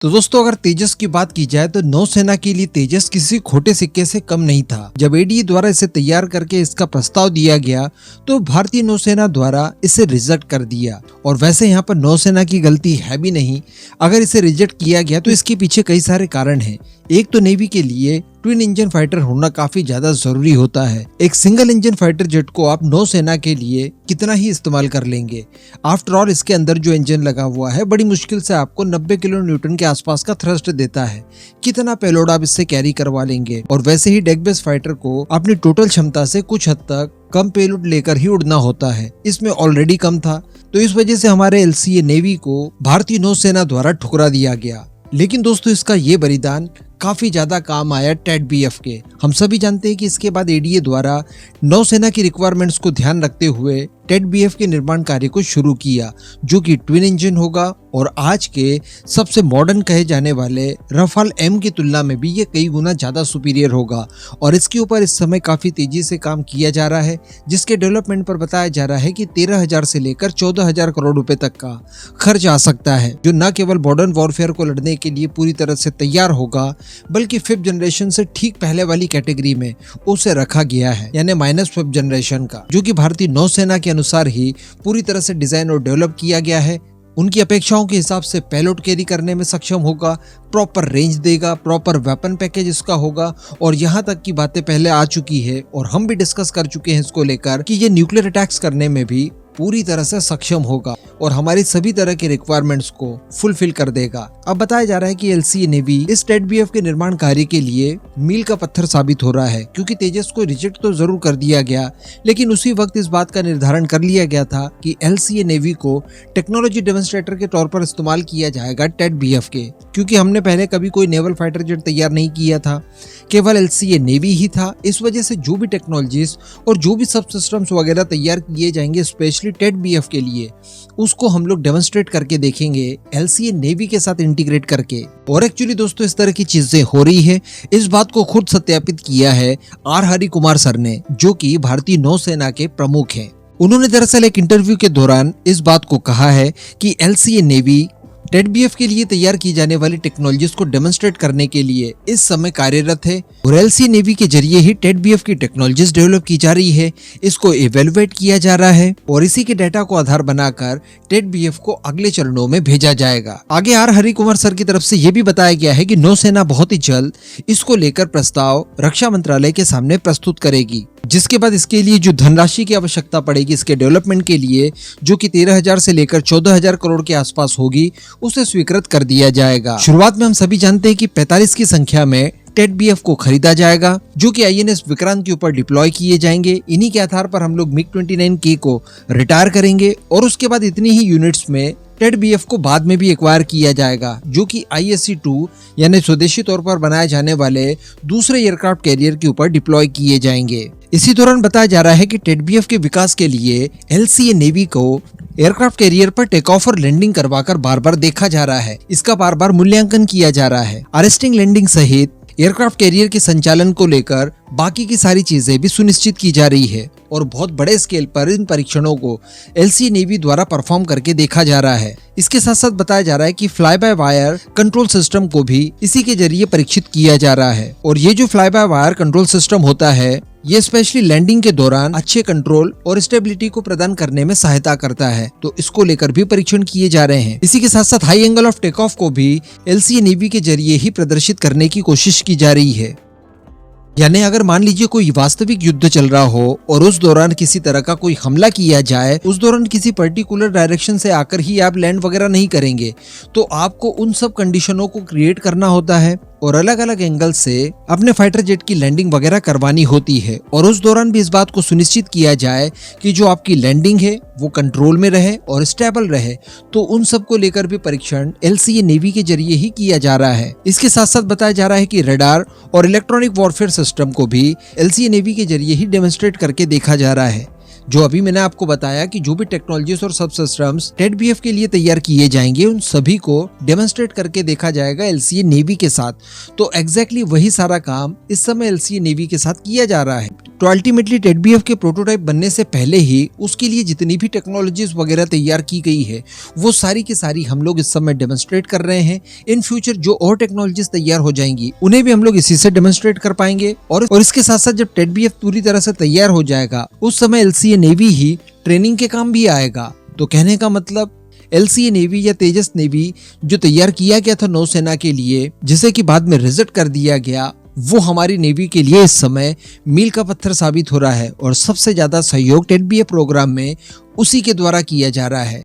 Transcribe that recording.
तो दोस्तों अगर तेजस की बात की जाए तो नौसेना के लिए तेजस किसी खोटे सिक्के से कम नहीं था। जब एडीए द्वारा इसे तैयार करके इसका प्रस्ताव दिया गया तो भारतीय नौसेना द्वारा इसे रिजेक्ट कर दिया। और वैसे यहाँ पर नौसेना की गलती है भी नहीं। अगर इसे रिजेक्ट किया गया तो इसके पीछे कई सारे कारण हैं। एक तो नेवी के लिए ट्विन इंजन फाइटर होना काफी ज्यादा जरूरी होता है। एक सिंगल इंजन फाइटर जेट को आप नौसेना के लिए कितना ही इस्तेमाल कर लेंगे। आफ्टर ऑल इसके अंदर जो इंजन लगा हुआ है बड़ी मुश्किल से आपको 90 किलो न्यूटन के आसपास का थ्रस्ट देता है। कितना पेलोड आप इससे कैरी करवा लेंगे। और वैसे ही डेक बेस फाइटर को अपनी टोटल क्षमता से कुछ हद तक कम पेलोड लेकर ही उड़ना होता है। इसमें ऑलरेडी कम था, तो इस वजह से हमारे एलसीए नेवी को भारतीय नौसेना द्वारा ठुकरा दिया गया। लेकिन दोस्तों इसका ये बलिदान काफी ज्यादा काम आया टेड बीएफ के। हम सभी जानते हैं कि इसके बाद एडीए द्वारा नौसेना की रिक्वायरमेंट्स को ध्यान रखते हुए टेड बीएफ के निर्माण कार्य को शुरू किया, जो कि ट्विन इंजन होगा और आज के सबसे मॉडर्न कहे जाने वाले रफाल एम की तुलना में भी ये कई गुना ज्यादा सुपीरियर होगा। और इसके ऊपर इस समय काफी तेजी से काम किया जा रहा है, जिसके डेवलपमेंट पर बताया जा रहा है कि 13,000 से लेकर 14,000 करोड़ रुपए तक का खर्च आ सकता है, जो न केवल मॉडर्न वॉरफेयर को लड़ने के लिए पूरी तरह से तैयार होगा, बल्कि 5th जनरेशन से ठीक पहले वाली कैटेगरी में उसे रखा गया है, यानी -5th जनरेशन का, जो कि भारतीय नौसेना के अनुसार ही पूरी तरह से डिजाइन और डेवलप किया गया है। उनकी अपेक्षाओं के हिसाब से पेलोड कैरी करने में सक्षम होगा, प्रॉपर रेंज देगा, प्रॉपर वेपन पैकेज इसका होगा। और यहाँ तक की बातें पहले आ चुकी है और हम भी डिस्कस कर चुके हैं इसको लेकर कि ये न्यूक्लियर अटैक्स करने में भी पूरी तरह से सक्षम होगा और हमारी सभी तरह के रिक्वायरमेंट्स को फुलफिल कर देगा। अब बताया जा रहा है कि एलसीए नेवी इस टेड बीएफ के निर्माण कार्य के लिए मील का पत्थर साबित हो रहा है, क्योंकि तेजस को रिजेक्ट तो जरूर कर दिया गया, लेकिन उसी वक्त इस बात का निर्धारण कर लिया गया था कि एलसीए नेवी को टेक्नोलॉजी डेमोन्स्ट्रेटर के तौर पर इस्तेमाल किया जाएगा टेड बीएफ के, क्योंकि हमने पहले कभी कोई नेवल फाइटर जेट तैयार नहीं किया था, केवल एलसीए नेवी ही था। इस वजह से जो भी टेक्नोलॉजीज और जो भी सब सिस्टम्स वगैरह तैयार किए जाएंगे स्पेशली टेड बीएफ के लिए, उसको हम लोग डेमोन्स्ट्रेट करके देखेंगे एलसीए नेवी के साथ इंटीग्रेट करके। और एक्चुअली दोस्तों इस तरह की चीजें हो रही है, इस बात को खुद सत्यापित किया है आर हरि कुमार सर ने, जो कि भारतीय नौसेना के प्रमुख हैं। उन्होंने दरअसल एक इंटरव्यू के दौरान इस बात को कहा है कि एलसीए नेवी टेड बीएफ के लिए तैयार की जाने वाली टेक्नोलॉजीज को डेमोन्स्ट्रेट करने के लिए इस समय कार्यरत है और एलसीए नेवी के जरिए ही टेड बीएफ की टेक्नोलॉजीज डेवलप की जा रही है, इसको इवेलुएट किया जा रहा है और इसी के डाटा को आधार बनाकर टेड बीएफ को अगले चरणों में भेजा जाएगा। आगे आर हरि कुमार सर की तरफ से यह भी बताया गया है कि नौसेना बहुत ही जल्द इसको लेकर प्रस्ताव रक्षा मंत्रालय के सामने प्रस्तुत करेगी, जिसके बाद इसके लिए जो धनराशि की आवश्यकता पड़ेगी इसके डेवलपमेंट के लिए, जो कि 13,000 से लेकर 14,000 करोड़ के आसपास होगी, उसे स्वीकृत कर दिया जाएगा। शुरुआत में हम सभी जानते हैं कि 45 की संख्या में टेड बीएफ को खरीदा जाएगा, जो कि आईएनएस विक्रांत के ऊपर डिप्लॉय किए जाएंगे। इन्हीं के आधार पर हम लोग MiG-29K को रिटायर करेंगे और उसके बाद इतनी ही यूनिट्स में टेड बीएफ को बाद में भी एक्वायर किया जाएगा, जो कि ISC-2 यानी स्वदेशी तौर पर बनाए जाने वाले दूसरे एयरक्राफ्ट कैरियर के ऊपर डिप्लॉय किए जाएंगे। इसी दौरान बताया जा रहा है कि टेड बीएफ के विकास के लिए एलसीए नेवी को एयरक्राफ्ट कैरियर पर टेक ऑफ और लैंडिंग करवाकर बार बार देखा जा रहा है, इसका बार बार मूल्यांकन किया जा रहा है। अरेस्टिंग लैंडिंग सहित एयरक्राफ्ट कैरियर के संचालन को लेकर बाकी की सारी चीजें भी सुनिश्चित की जा रही है और बहुत बड़े स्केल पर इन परीक्षणों को एलसीए नेवी द्वारा परफॉर्म करके देखा जा रहा है। इसके साथ साथ बताया जा रहा है कि fly by wire control system को भी इसी के जरिए परीक्षित किया जा रहा है और ये जो fly by wire control system होता है, ये स्पेशली लैंडिंग के दौरान अच्छे कंट्रोल और स्टेबिलिटी को प्रदान करने में सहायता करता है, तो इसको लेकर भी परीक्षण किए जा रहे हैं। इसी के साथ साथ high angle of take off को भी एलसीए नेवी के जरिए ही प्रदर्शित करने की कोशिश की जा रही है। यानी अगर मान लीजिए कोई वास्तविक युद्ध चल रहा हो और उस दौरान किसी तरह का कोई हमला किया जाए, उस दौरान किसी पर्टिकुलर डायरेक्शन से आकर ही आप लैंड वगैरह नहीं करेंगे, तो आपको उन सब कंडीशनों को क्रिएट करना होता है और अलग अलग एंगल से अपने फाइटर जेट की लैंडिंग वगैरह करवानी होती है। और उस दौरान भी इस बात को सुनिश्चित किया जाए कि जो आपकी लैंडिंग है वो कंट्रोल में रहे और स्टेबल रहे, तो उन सब को लेकर भी परीक्षण एलसीए नेवी के जरिए ही किया जा रहा है। इसके साथ साथ बताया जा रहा है कि रडार और इलेक्ट्रॉनिक वॉरफेयर सिस्टम को भी एलसीए नेवी के जरिए ही डेमोन्स्ट्रेट करके देखा जा रहा है। जो अभी मैंने आपको बताया कि जो भी टेक्नोलॉजीज और सब सिस्टम्स टेड बीएफ के लिए तैयार किए जाएंगे, उन सभी को डेमोन्स्ट्रेट करके देखा जाएगा एलसीए नेवी के साथ। तो एग्जैक्टली वही सारा काम इस समय एलसीए नेवी के साथ किया जा रहा है। तो अल्टीमेटली टेडबीएफ के प्रोटोटाइप बनने से पहले ही उसके लिए जितनी भी टेक्नोलॉजीज वगैरह तैयार की गई है वो सारी की सारी हम लोग इस समय डेमोन्स्ट्रेट कर रहे हैं। इन फ्यूचर जो और टेक्नोलॉजीज तैयार हो जाएंगी उन्हें भी हम लोग इसी से डेमोन्स्ट्रेट कर पाएंगे। और इसके साथ साथ जब टेडबीएफ पूरी तरह से तैयार हो जाएगा उस समय एलसीए नेवी ही ट्रेनिंग के काम भी आएगा। तो कहने का मतलब एलसीए नेवी या तेजस नेवी जो तैयार किया गया था नौसेना के लिए, जिसे कि बाद में रिजेक्ट कर दिया गया, वो हमारी नेवी के लिए इस समय मील का पत्थर साबित हो रहा है। और सबसे ज्यादा सहयोग टेडबीएफ प्रोग्राम में उसी के द्वारा किया जा रहा है।